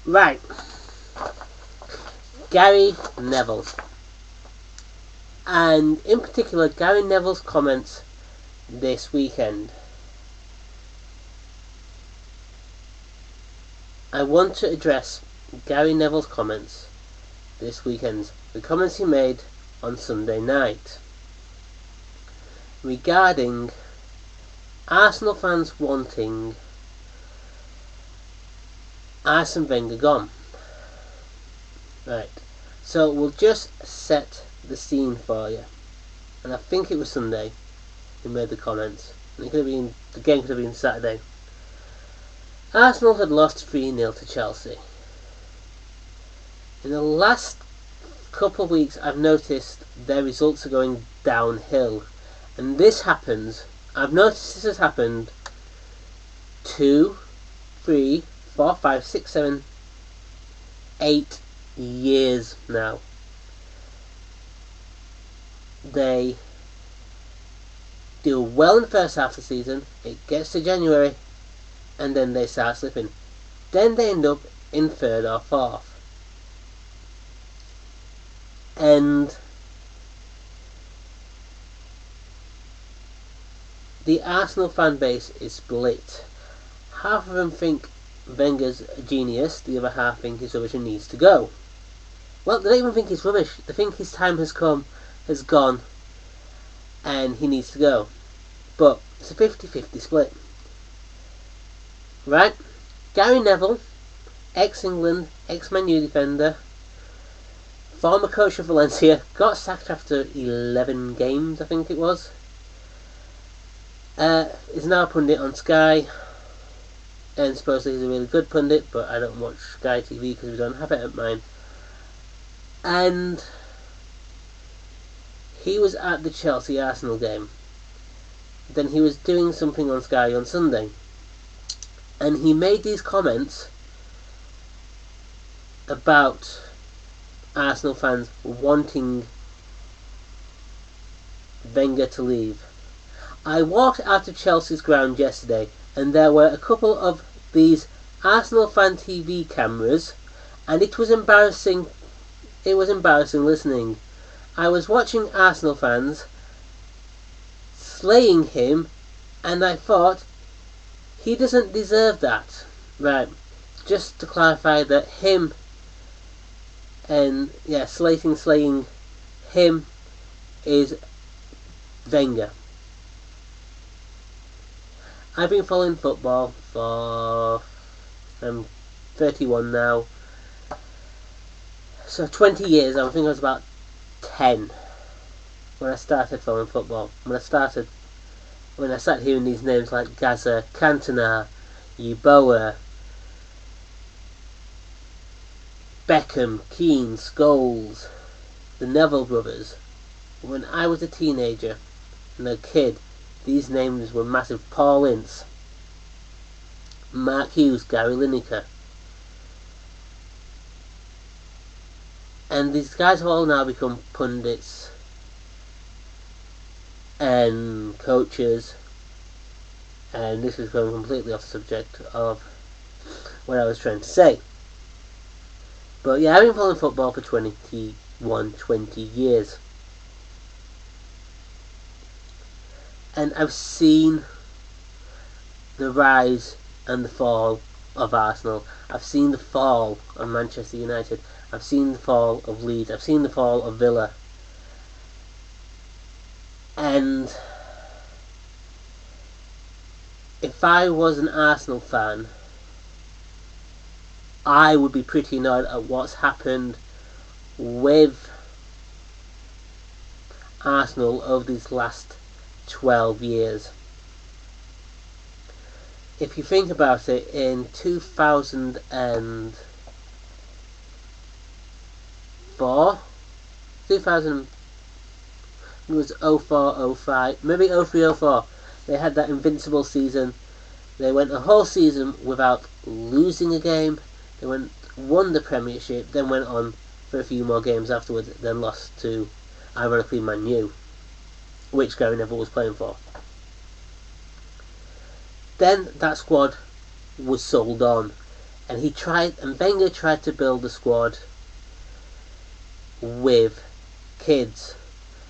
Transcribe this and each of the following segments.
Right. Gary Neville. And in particular, Gary Neville's comments this weekend. I want to address Gary Neville's comments this weekend. The comments he made on Sunday night regarding Arsenal fans wanting Arsene Wenger gone. Right. So we'll just set the scene for you. And I think it was Sunday he made the comments. And the game could have been Saturday. Arsenal had lost 3-0 to Chelsea. In the last couple of weeks I've noticed their results are going downhill. And this happens, I've noticed this has happened 2, 3, 4, 5, 6, 7, 8 years now. They do well in the first half of the season, it gets to January, and then they start slipping. Then they end up in 3rd or 4th. And the Arsenal fan base is split. Half of them think Wenger's a genius, the other half think he's rubbish and needs to go. Well, they don't even think he's rubbish. They think his time has gone, and he needs to go. But it's a 50-50 split. Right? Gary Neville, ex-England, ex-Man U defender, former coach of Valencia, got sacked after 11 games, I think it was. Is now a pundit on Sky, and supposedly he's a really good pundit, but I don't watch Sky TV because we don't have it at mine. And he was at the Chelsea-Arsenal game. Then he was doing something on Sky on Sunday. And he made these comments about Arsenal fans wanting Wenger to leave. I walked out of Chelsea's ground yesterday and there were a couple of these Arsenal fan TV cameras, and it was embarrassing. It was embarrassing listening. I was watching Arsenal fans slaying him, and I thought, he doesn't deserve that. Right, just to clarify that him and slaying him is Wenger. I've been following football for, I'm 31 now, so 20 years. I think I was about 10 when I started following football. When I started hearing these names like Gaza, Cantona, Yeboah, Beckham, Keane, Scholes, the Neville brothers. When I was a teenager and a kid, these names were massive. Paul Ince, Mark Hughes, Gary Lineker. And these guys have all now become pundits and coaches, and this is going completely off the subject of what I was trying to say. But yeah, I've been following football for 20 years. And I've seen the rise and the fall of Arsenal. I've seen the fall of Manchester United. I've seen the fall of Leeds. I've seen the fall of Villa. And if I was an Arsenal fan, I would be pretty annoyed at what's happened with Arsenal over these last 12 years. If you think about it, in 2004, it was 04, 05, maybe 03, 04, they had that invincible season. They went a whole season without losing a game. They won the Premiership, then went on for a few more games afterwards, then lost to, ironically, Man U, which Gary Neville was playing for. Then that squad was sold on, and Wenger tried to build a squad with kids,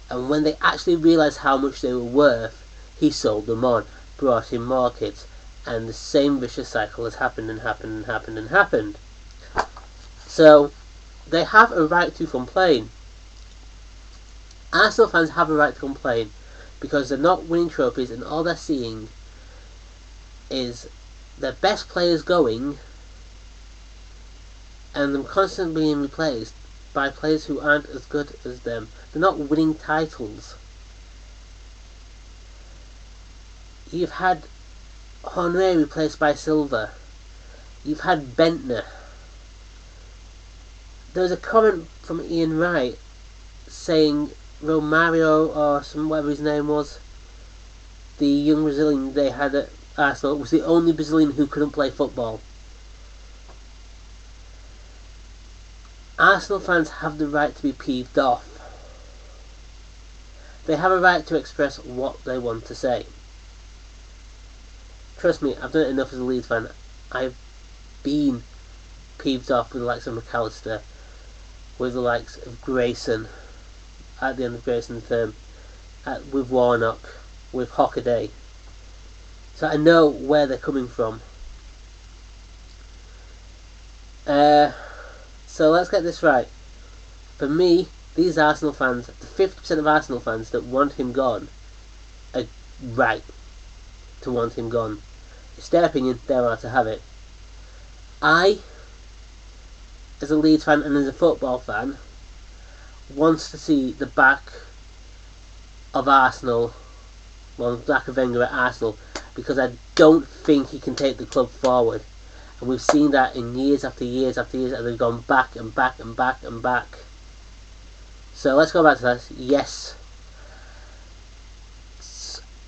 and when they actually realised how much they were worth, he sold them on, brought in more kids, and the same vicious cycle has happened and happened and happened and happened. So they have a right to complain. Arsenal fans have a right to complain because they're not winning trophies, and all they're seeing is their best players going and them constantly being replaced by players who aren't as good as them. They're not winning titles. You've had Henry replaced by Silva. You've had Bentner. There was a comment from Ian Wright saying Romario, or whatever his name was, the young Brazilian they had at Arsenal, was the only Brazilian who couldn't play football. Arsenal fans have the right to be peeved off. They have a right to express what they want to say. Trust me, I've done it enough as a Leeds fan. I've been peeved off with the likes of McAllister, with the likes of Grayson, at the end of Grayson's term, with Warnock, with Hockaday. So I know where they're coming from. So let's get this right. For me, these Arsenal fans, the 50% of Arsenal fans that want him gone, are right to want him gone. It's their opinion, they're allowed to have it. I, as a Leeds fan and as a football fan, wants to see the back of Arsenal, well, the back of Wenger at Arsenal, because I don't think he can take the club forward. And we've seen that in years after years after years, and they've gone back and back and back and back. So let's go back to that. Yes,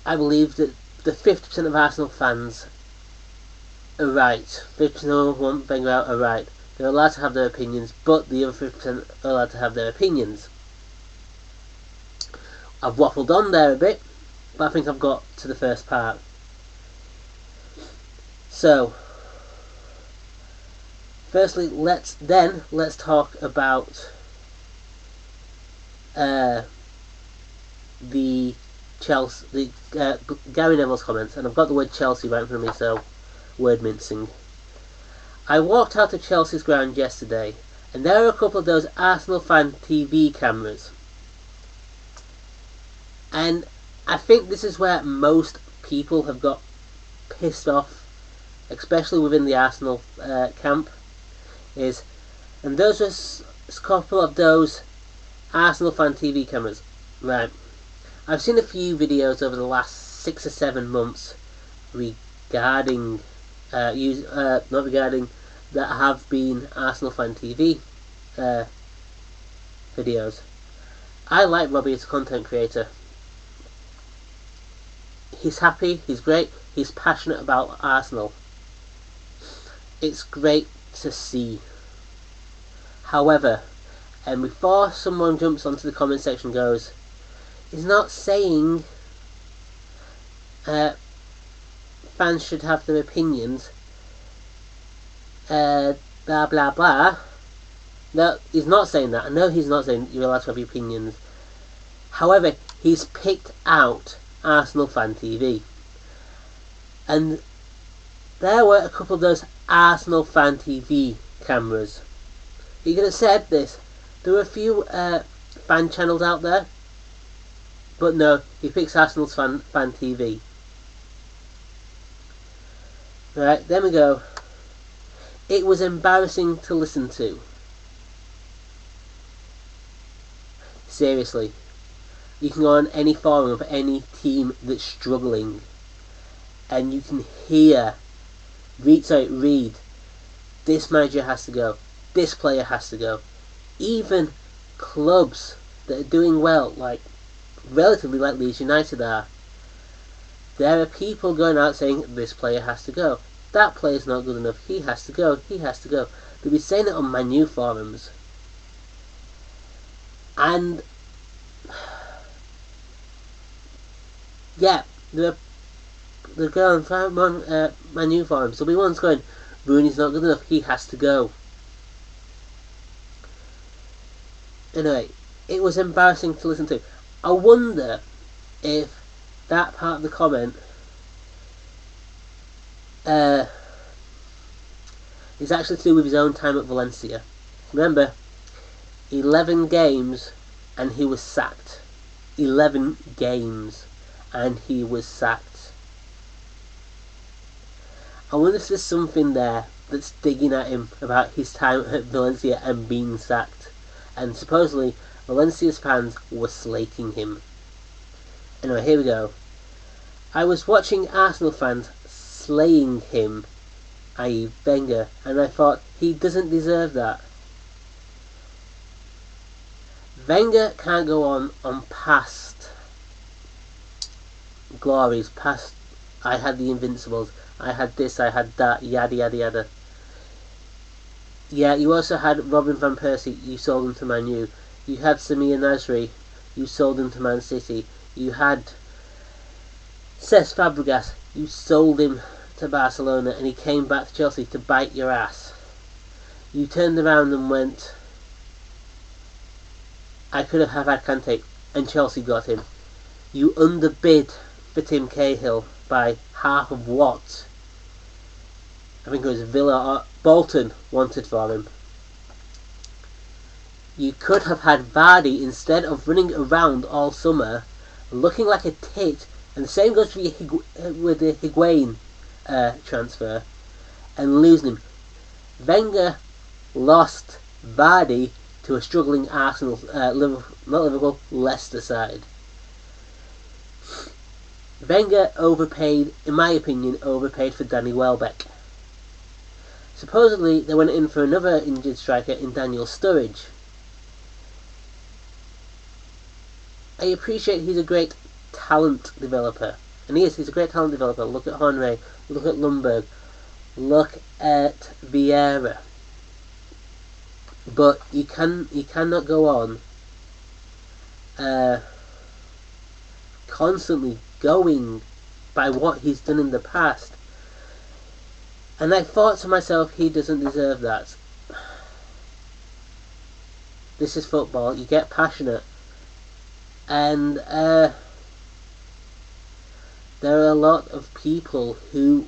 I believe that the 50% of Arsenal fans are right. 50% who want Wenger out are right. They're allowed to have their opinions, but the other 50% are allowed to have their opinions. I've waffled on there a bit, but I think I've got to the first part. So, firstly, let's talk about the Chelsea, Gary Neville's comments, and I've got the word Chelsea right in front of me, so word mincing. I walked out of Chelsea's ground yesterday, and there are a couple of those Arsenal fan TV cameras. And I think this is where most people have got pissed off, especially within the Arsenal camp, and those are a couple of those Arsenal fan TV cameras. Right. I've seen a few videos over the last 6 or 7 months regarding that have been Arsenal fan TV videos. I like Robbie as a content creator. He's happy, he's great, he's passionate about Arsenal. It's great to see. However, and before someone jumps onto the comment section and goes, he's not saying fans should have their opinions, blah blah blah. No, he's not saying that. I know he's not saying you're allowed to have your opinions. However, he's picked out Arsenal fan TV. And there were a couple of those Arsenal fan TV cameras. You could have said this. There were a few fan channels out there, but no, he picks Arsenal's fan TV. Right, then we go. It was embarrassing to listen to. Seriously. You can go on any forum of any team that's struggling, and you can read, this manager has to go, this player has to go. Even clubs that are doing well, relatively like Leeds United are, there are people going out saying, this player has to go, that player's not good enough, he has to go, he has to go. They'll be saying it on my new forums. And yeah, they're going on my new forums. There'll be ones going, Rooney's not good enough. He has to go. Anyway, it was embarrassing to listen to. I wonder if that part of the comment is actually to do with his own time at Valencia. Remember, 11 games and he was sacked. 11 games and he was sacked. I wonder if there's something there that's digging at him about his time at Valencia and being sacked. And supposedly, Valencia's fans were slating him. Anyway, here we go. I was watching Arsenal fans slaying him, i.e. Wenger, and I thought, he doesn't deserve that. Wenger can't go on past glories, past I had the Invincibles, I had this, I had that, yada yada yada. Yeah, you also had Robin van Persie, you sold him to Man U. You had Samir Nasri, you sold him to Man City. You had Cesc Fabregas, you sold him to Barcelona and he came back to Chelsea to bite your ass. You turned around and went, I could have had Kante, and Chelsea got him. You underbid for Tim Cahill by half of what I think it was Villa or Bolton wanted for him. You could have had Vardy instead of running around all summer looking like a tit, and the same goes with the Higuain transfer, and losing him. Wenger lost Vardy to a struggling Arsenal, Leicester side. Wenger overpaid, in my opinion, for Danny Welbeck. Supposedly, they went in for another injured striker in Daniel Sturridge. I appreciate he's a great talent developer. And he's a great talent developer. Look at Henry, look at Lundberg, look at Vieira. But you cannot go on constantly going by what he's done in the past. And I thought to myself, he doesn't deserve that. This is football. You get passionate. And there are a lot of people who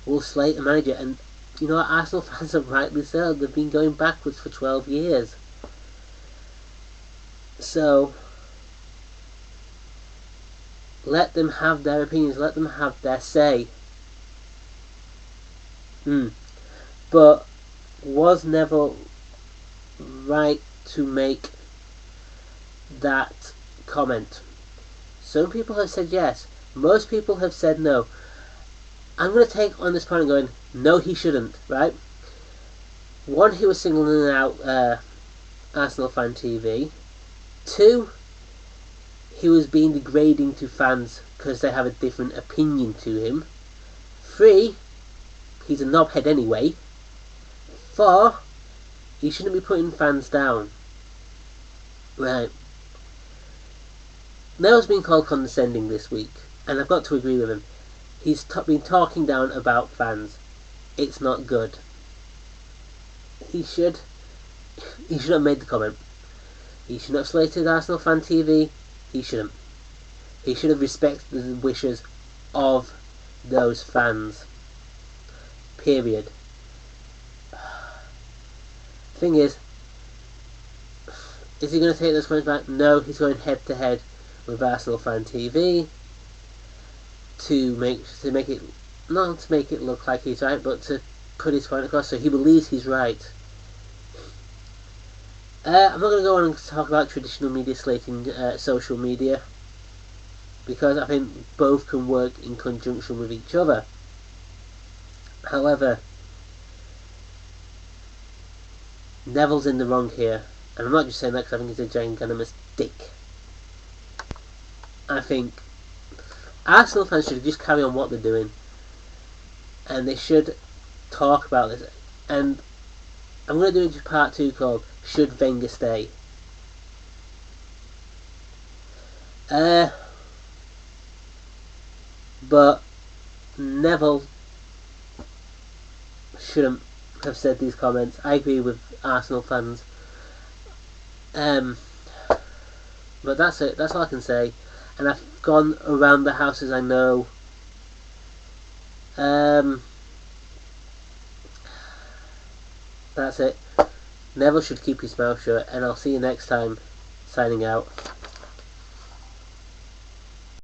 will slate a manager. And, you know, Arsenal fans are rightly so. They've been going backwards for 12 years. So, let them have their opinions. Let them have their say. But was Neville right to make that comment? Some people have said yes. Most people have said no. I'm going to take on this point and going, no, he shouldn't, right? One, he was singling out Arsenal fan TV. Two, he was being degrading to fans because they have a different opinion to him. Three, he's a knobhead anyway. 4, he shouldn't be putting fans down. Right. Neville's been called condescending this week, and I've got to agree with him. He's been talking down about fans. It's not good. He should have made the comment. He shouldn't have slated Arsenal fan TV. He shouldn't. He should have respected the wishes of those fans. Period. Thing is he going to take those comments back? No, he's going head to head with Arsenal fan TV to make it, not to make it look like he's right, but to put his point across so he believes he's right. I'm not going to go on and talk about traditional media slating social media, because I think both can work in conjunction with each other. However, Neville's in the wrong here, and I'm not just saying that because I think he's a giganimous dick. I think Arsenal fans should just carry on what they're doing, and they should talk about this. And I'm going to do part 2 called Should Wenger Stay? But Neville shouldn't have said these comments. I agree with Arsenal fans. But that's it. That's all I can say. And I've gone around the houses I know. That's it. Neville should keep his mouth shut, and I'll see you next time. Signing out.